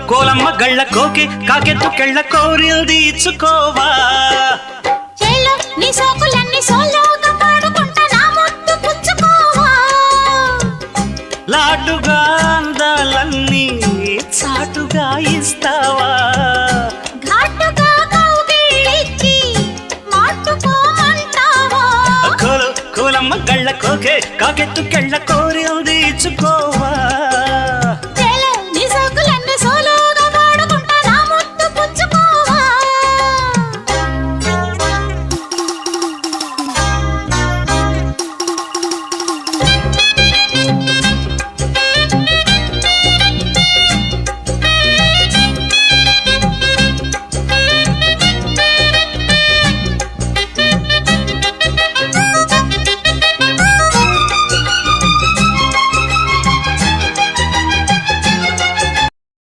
కోలమ్మ గళ్ళ కోకి కాకెత్తు కెళ్ళ కోరిల్ది ఇచ్చుకోవా చేలో నీ సోకులన్నీ సోలోగా పాడుకుంటా నా ముద్దు పుచ్చుకోవా లాటుగా అందాలన్నీ చాటుగా ఇస్తావా ఘాటుగా కౌగిలించి మాటుకోమంటావా కోలమ్మ గళ్ళ కోకే కాకెత్తు కెళ్ళ